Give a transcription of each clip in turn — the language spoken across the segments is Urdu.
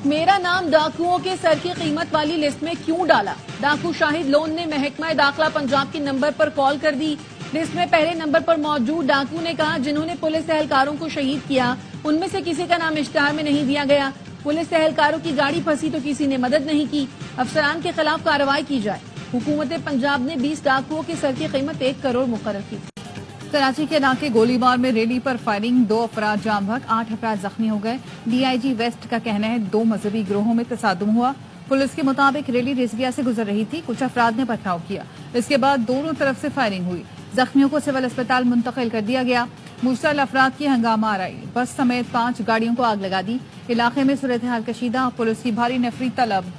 میرا نام ڈاکوؤں کے سر کی قیمت والی لسٹ میں کیوں ڈالا؟ ڈاکو شاہد لون نے محکمہ داخلہ پنجاب کے نمبر پر کال کر دی۔ لسٹ میں پہلے نمبر پر موجود ڈاکو نے کہا جنہوں نے پولیس اہلکاروں کو شہید کیا ان میں سے کسی کا نام اشتہار میں نہیں دیا گیا۔ پولیس اہلکاروں کی گاڑی پھنسی تو کسی نے مدد نہیں کی۔ افسران کے خلاف کارروائی کی جائے۔ حکومت پنجاب نے 20 ڈاکوؤں کی سر کی قیمت 1 کروڑ مقرر کی۔ کراچی کے علاقے گولی بار میں ریلی پر فائرنگ، 2 افراد جاں بحق، 8 افراد زخمی ہو گئے۔ ڈی آئی جی ویسٹ کا کہنا ہے 2 مذہبی گروہوں میں تصادم ہوا۔ پولیس کے مطابق ریلی رضویہ سے گزر رہی تھی، کچھ افراد نے پتھراؤ کیا، اس کے بعد دونوں طرف سے فائرنگ ہوئی۔ زخمیوں کو سول اسپتال منتقل کر دیا گیا۔ مشتعل افراد کی ہنگامہ آرائی، بس سمیت 5 گاڑیوں کو آگ لگا دی۔ علاقے میں صورتحال کشیدہ، پولیس کی بھاری نفری طلب۔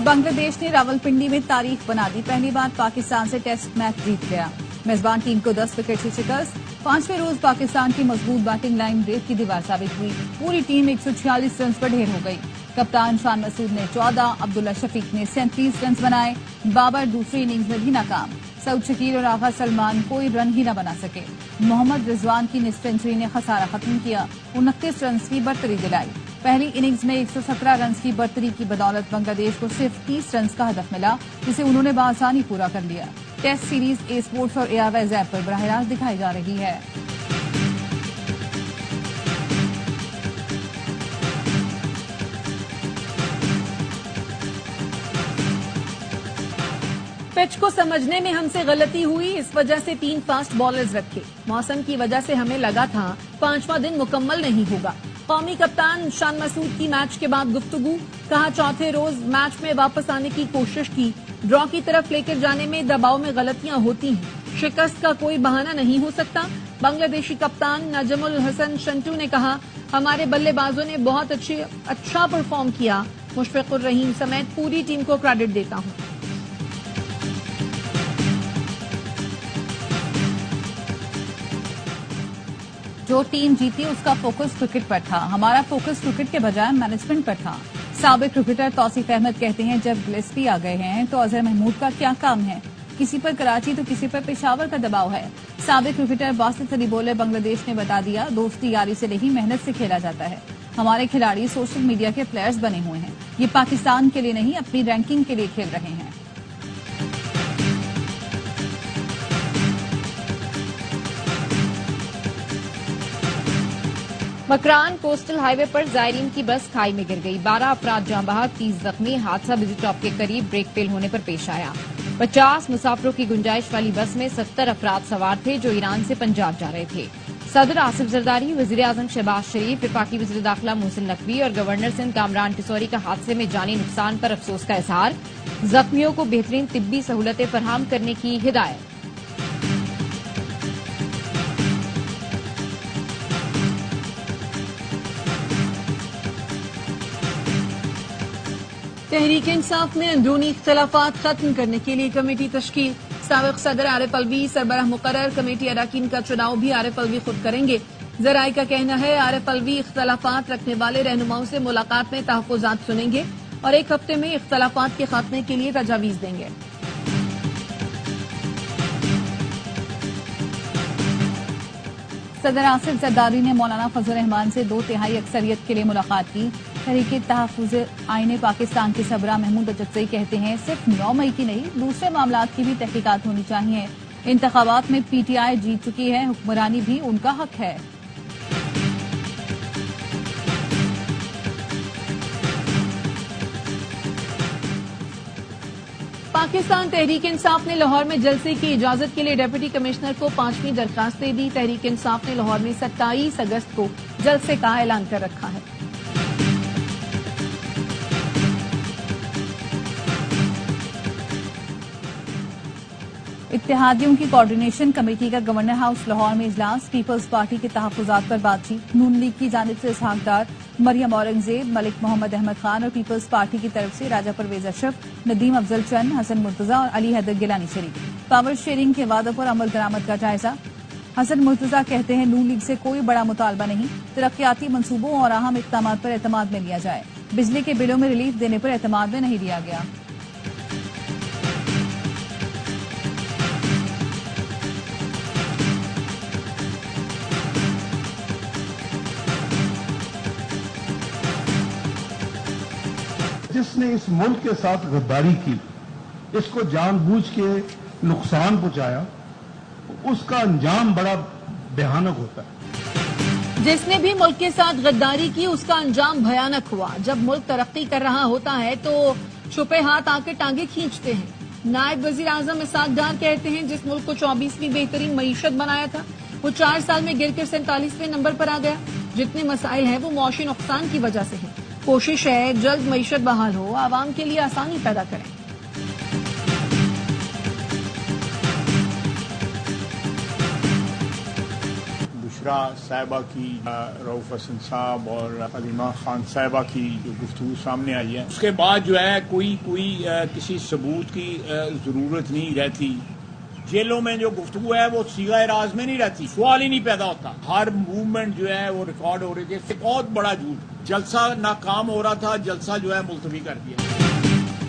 بنگلہ دیش نے راولپنڈی میں تاریخ بنا دی، پہلی بار پاکستان سے ٹیسٹ میچ جیت گیا۔ میزبان ٹیم کو 10 وکٹ سے شکست۔ 5ویں روز پاکستان کی مضبوط بیٹنگ لائن ریت کی دیوار ثابت ہوئی، پوری ٹیم 146 رنز پر ڈھیر ہو گئی۔ کپتان شان مسعود نے 14، عبداللہ شفیق نے 37 رنز بنائے۔ بابر دوسری اننگز میں بھی ناکام، سعود شکیل اور آغا سلمان کوئی رن ہی نہ بنا سکے۔ محمد رضوان کی نصف سنچری نے خسارہ ختم کیا، 29 رنز کی برتری دلائی۔ پہلی اننگز میں 117 رنز کی برتری کی بدولت بنگلہ دیش کو صرف 30 رنز کا ہدف ملا، جسے انہوں نے بآسانی پورا کر لیا۔ ٹیسٹ سیریز اے اسپورٹس اور ایئر ویز ایپ پر براہ راست دکھائی جا رہی ہے۔ پچ کو سمجھنے میں ہم سے غلطی ہوئی، اس وجہ سے 3 فاسٹ بالرز رکھے۔ موسم کی وجہ سے ہمیں لگا تھا 5واں دن مکمل نہیں ہوگا۔ قومی کپتان شان مسعود کی میچ کے بعد گفتگو، کہا چوتھے روز میچ میں واپس آنے کی کوشش کی، ڈرا کی طرف لے کر جانے میں دباؤ میں غلطیاں ہوتی ہیں، شکست کا کوئی بہانہ نہیں ہو سکتا۔ بنگلہ دیشی کپتان نجم الحسن شنٹو نے کہا ہمارے بلے بازوں نے بہت اچھا پرفارم کیا، مشفق الرحیم سمیت پوری ٹیم کو کریڈٹ دیتا ہوں۔ جو ٹیم جیتی اس کا فوکس کرکٹ پر تھا، ہمارا فوکس کرکٹ کے بجائے مینجمنٹ پر تھا۔ سابق کرکٹر توصیف احمد کہتے ہیں جب گلیسپی آ گئے ہیں تو اظہر محمود کا کیا کام ہے، کسی پر کراچی تو کسی پر پشاور کا دباؤ ہے۔ سابق کرکٹر باسط علی بولے بنگلہ دیش نے بتا دیا دوستی یاری سے نہیں محنت سے کھیلا جاتا ہے، ہمارے کھلاڑی سوشل میڈیا کے پلیئرز بنے ہوئے ہیں، یہ پاکستان کے لیے نہیں اپنی رینکنگ کے لیے کھیل رہے ہیں۔ مکران کوسٹل ہائی وے پر زائرین کی بس کھائی میں گر گئی، 12 افراد جاں بحق، 30 زخمی۔ حادثہ بزی ٹاپ کے قریب بریک فیل ہونے پر پیش آیا۔ 50 مسافروں کی گنجائش والی بس میں 70 افراد سوار تھے جو ایران سے پنجاب جا رہے تھے۔ صدر آصف زرداری، وزیر اعظم شہباز شریف، وفاقی وزیر داخلہ محسن نقوی اور گورنر سندھ کامران ٹسوری کا حادثے میں جانی نقصان پر افسوس کا اظہار، زخمیوں کو بہترین طبی سہولتیں فراہم کرنے کی ہدایت۔ تحریک انصاف میں اندرونی اختلافات ختم کرنے کے لیے کمیٹی تشکیل، سابق صدر عارف الوی سربراہ مقرر، کمیٹی اراکین کا چناؤ بھی عارف الوی خود کریں گے۔ ذرائع کا کہنا ہے عارف الوی اختلافات رکھنے والے رہنماؤں سے ملاقات میں تحفظات سنیں گے اور 1 ہفتے میں اختلافات کے خاتمے کے لیے تجاویز دیں گے۔ صدر آصف زرداری نے مولانا فضل الرحمان سے 2/3 اکثریت کے لیے ملاقات کی۔ تحریک تحفظ آئین پاکستان کے سربراہ محمود اجزئی کہتے ہیں صرف 9 مئی کی نہیں دوسرے معاملات کی بھی تحقیقات ہونی چاہیے۔ انتخابات میں پی ٹی آئی جیت چکی ہے، حکمرانی بھی ان کا حق ہے۔ پاکستان تحریک انصاف نے لاہور میں جلسے کی اجازت کے لیے ڈپٹی کمشنر کو 5ویں درخواست دے دی۔ تحریک انصاف نے لاہور میں 27 اگست کو جلسے کا اعلان کر رکھا ہے۔ اتحادیوں کی کوارڈینیشن کمیٹی کا گورنر ہاؤس لاہور میں اجلاس، پیپلز پارٹی کے تحفظات پر بات چیت، نون لیگ کی جانب سے اسحاق ڈار، مریم اورنگزیب، ملک محمد احمد خان اور پیپلز پارٹی کی طرف سے راجہ پرویز اشرف، ندیم افضل چند، حسن مرتضیٰ اور علی حیدر گیلانی شریک۔ پاور شیئرنگ کے وعدوں پر عمل درآمد کا جائزہ، حسن مرتضیٰ کہتے ہیں نون لیگ سے کوئی بڑا مطالبہ نہیں، ترقیاتی منصوبوں اور اہم اقدامات پر اعتماد میں لیا جائے، بجلی کے بلوں میں ریلیف دینے پر اعتماد میں نہیں لیا گیا۔ جس نے اس ملک کے ساتھ غداری کی، اس کو جان بوجھ کے نقصان پہنچایا، اس کا انجام بڑا بھیانک ہوتا ہے۔ جس نے بھی ملک کے ساتھ غداری کی اس کا انجام بھیانک ہوا۔ جب ملک ترقی کر رہا ہوتا ہے تو چھپے ہاتھ آ کے ٹانگیں کھینچتے ہیں۔ نائب وزیر اعظم اسحاق ڈار کہتے ہیں جس ملک کو 24ویں بہترین معیشت بنایا تھا وہ 4 سال میں گر کر 47ویں نمبر پر آ گیا۔ جتنے مسائل ہیں وہ معاشی نقصان کی وجہ سے ہیں۔ کوشش ہے جلد معیشت بحال ہو، عوام کے لیے آسانی پیدا کریں۔ بشرا صاحبہ کی، رؤوف حسن صاحب اور حلیمہ خان صاحبہ کی جو گفتگو سامنے آئی ہے، اس کے بعد جو ہے کوئی کسی ثبوت کی ضرورت نہیں رہتی۔ جیلوں میں جو گفتگو ہے وہ صیغہ راز میں نہیں رہتی، سوال ہی نہیں پیدا ہوتا۔ ہر موومنٹ جو ہے وہ ریکارڈ ہو رہی تھی، اس سے بہت بڑا جھوٹ، جلسہ ناکام ہو رہا تھا، جلسہ جو ہے ملتوی کر دیا۔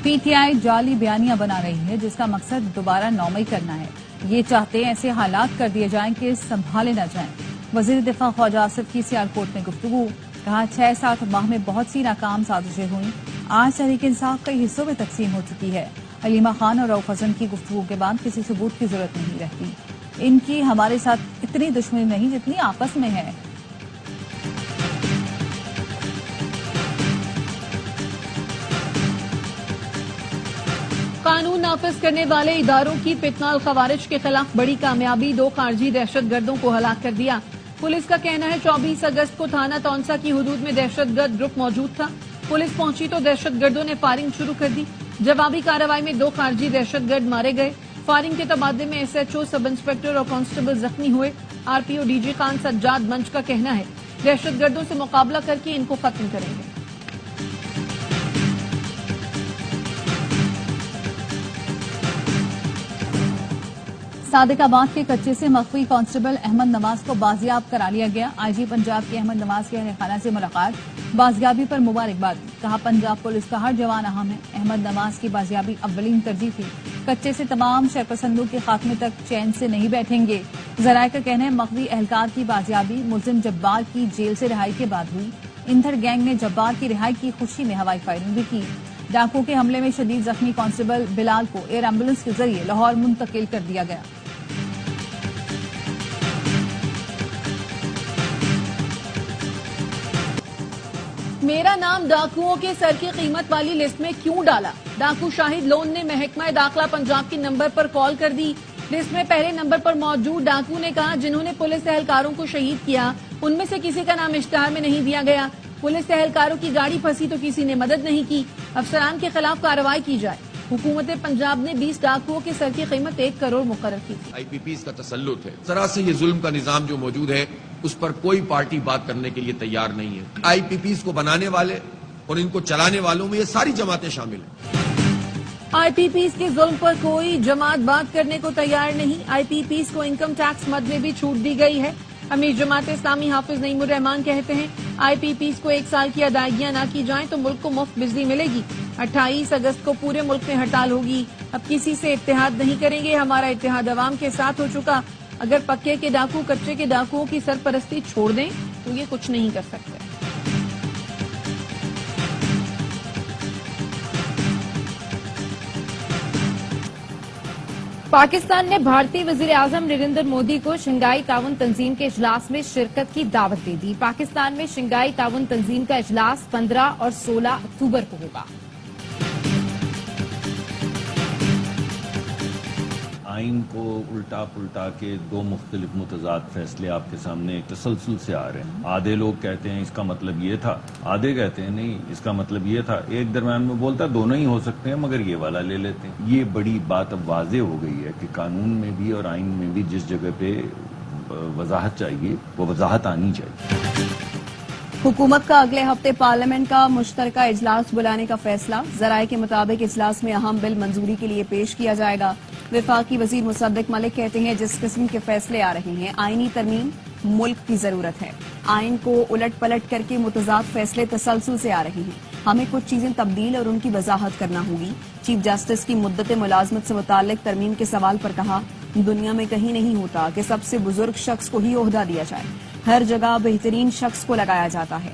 پی ٹی آئی جعلی بیانیاں بنا رہی ہے جس کا مقصد دوبارہ نومئی کرنا ہے۔ یہ چاہتے ایسے حالات کر دیے جائیں کہ سنبھالے نہ جائیں۔ وزیر دفاع خواجہ آصف کی سیالکوٹ میں گفتگو، کہا 6-7 ماہ میں بہت سی ناکام سازشیں ہوئیں، آج تحریک انصاف کئی حصوں میں تقسیم ہو چکی ہے۔ حلیمہ خان اور رؤوف حسن کی گفتگو کے بعد کسی ثبوت کی ضرورت نہیں رہتی۔ ان کی ہمارے ساتھ اتنی دشمنی نہیں جتنی آپس میں ہے۔ قانون نافذ کرنے والے اداروں کی فتنہ الخوارج کے خلاف بڑی کامیابی، 2 خارجی دہشت گردوں کو ہلاک کر دیا۔ پولیس کا کہنا ہے 24 اگست کو تھانہ تونسا کی حدود میں دہشت گرد گروپ موجود تھا۔ پولیس پہنچی تو دہشت گردوں نے فائرنگ شروع کر دی۔ جوابی کارروائی میں 2 خارجی دہشت گرد مارے گئے۔ فائرنگ کے تبادلے میں S H O, sub inspector اور کانسٹیبل زخمی ہوئے۔ R P O D G Khan Sajjad منچ کا کہنا ہے دہشت گردوں سے مقابلہ کر کے ان کو ختم کریں گے۔ صادق آباد کے کچے سے مخفی کانسٹیبل احمد نواز کو بازیاب کرا لیا گیا۔ آئی جی پنجاب کے احمد نواز کے اہل خانہ سے ملاقات، بازیابی پر مبارکباد، کہا پنجاب پولیس کا ہر جوان اہم ہے۔ احمد نواز کی بازیابی اولین ترجیح تھی۔ کچے سے تمام شرپسندوں کے خاتمے تک چین سے نہیں بیٹھیں گے۔ ذرائع کا کہنا ہے مخفی اہلکار کی بازیابی ملزم جبار کی جیل سے رہائی کے بعد ہوئی۔ اندھر گینگ نے جبار کی رہائی کی خوشی میں ہوائی فائرنگ بھی کی۔ ڈاکو کے حملے میں شدید زخمی کانسٹیبل بلال کو ایئر ایمبولینس کے ذریعے لاہور منتقل کر دیا گیا۔ میرا نام ڈاکوؤں کے سر کی قیمت والی لسٹ میں کیوں ڈالا؟ ڈاکو شاہد لون نے محکمہ داخلہ پنجاب کے نمبر پر کال کر دی۔ لسٹ میں پہلے نمبر پر موجود ڈاکو نے کہا جنہوں نے پولیس اہلکاروں کو شہید کیا ان میں سے کسی کا نام اشتہار میں نہیں دیا گیا۔ پولیس اہلکاروں کی گاڑی پھنسی تو کسی نے مدد نہیں کی۔ افسران کے خلاف کارروائی کی جائے۔ حکومت پنجاب نے 20 ڈاکوؤں کے سر کی قیمت 1 کروڑ مقرر کی تھی۔ آئی پی پیز کا تسلط ہے، ذرا سے یہ ظلم کا نظام جو موجود ہے اس پر کوئی پارٹی بات کرنے کے لیے تیار نہیں ہے۔ آئی پی پیز کو بنانے والے اور ان کو چلانے والوں میں یہ ساری جماعتیں شامل ہیں۔ آئی پی پیز کے ظلم پر کوئی جماعت بات کرنے کو تیار نہیں۔ آئی پی پیز کو انکم ٹیکس مد میں بھی چھوٹ دی گئی ہے۔ امیر جماعت اسلامی حافظ نعیم الرحمان کہتے ہیں آئی پی پیز کو 1 سال کی ادائیگیاں نہ کی جائیں تو ملک کو مفت بجلی ملے گی۔ 28 اگست کو پورے ملک میں ہڑتال ہوگی۔ اب کسی سے اتحاد نہیں کریں گے، ہمارا اتحاد عوام کے ساتھ ہو چکا۔ اگر پکے کے ڈاکو کچے کے ڈاکوؤں کی سرپرستی چھوڑ دیں تو یہ کچھ نہیں کر سکتے۔ پاکستان نے بھارتی وزیر اعظم نریندر مودی کو شنگھائی تعاون تنظیم کے اجلاس میں شرکت کی دعوت دے دی۔ پاکستان میں شنگھائی تعاون تنظیم کا اجلاس 15 اور 16 اکتوبر کو ہوگا۔ آئین کو الٹا پلٹا کے 2 مختلف متضاد فیصلے آپ کے سامنے ایک تسلسل سے آ رہے ہیں۔ آدھے لوگ کہتے ہیں اس کا مطلب یہ تھا، آدھے کہتے ہیں نہیں اس کا مطلب یہ تھا، ایک درمیان میں بولتا ہے دونوں ہی ہو سکتے ہیں مگر یہ والا لے لیتے ہیں۔ یہ بڑی بات اب واضح ہو گئی ہے کہ قانون میں بھی اور آئین میں بھی جس جگہ پہ وضاحت چاہیے وہ وضاحت آنی چاہیے۔ حکومت کا اگلے ہفتے پارلیمنٹ کا مشترکہ اجلاس بلانے کا فیصلہ، ذرائع کے مطابق اجلاس میں اہم بل منظوری کے لیے پیش کیا جائے گا۔ وفاقی وزیر مصدق ملک کہتے ہیں جس قسم کے فیصلے آ رہے ہیں آئینی ترمیم ملک کی ضرورت ہے۔ آئین کو الٹ پلٹ کر کے متضاد فیصلے تسلسل سے آ رہے ہیں، ہمیں کچھ چیزیں تبدیل اور ان کی وضاحت کرنا ہوگی۔ چیف جسٹس کی مدت ملازمت سے متعلق ترمیم کے سوال پر کہا دنیا میں کہیں نہیں ہوتا کہ سب سے بزرگ شخص کو ہی عہدہ دیا جائے، ہر جگہ بہترین شخص کو لگایا جاتا ہے۔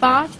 5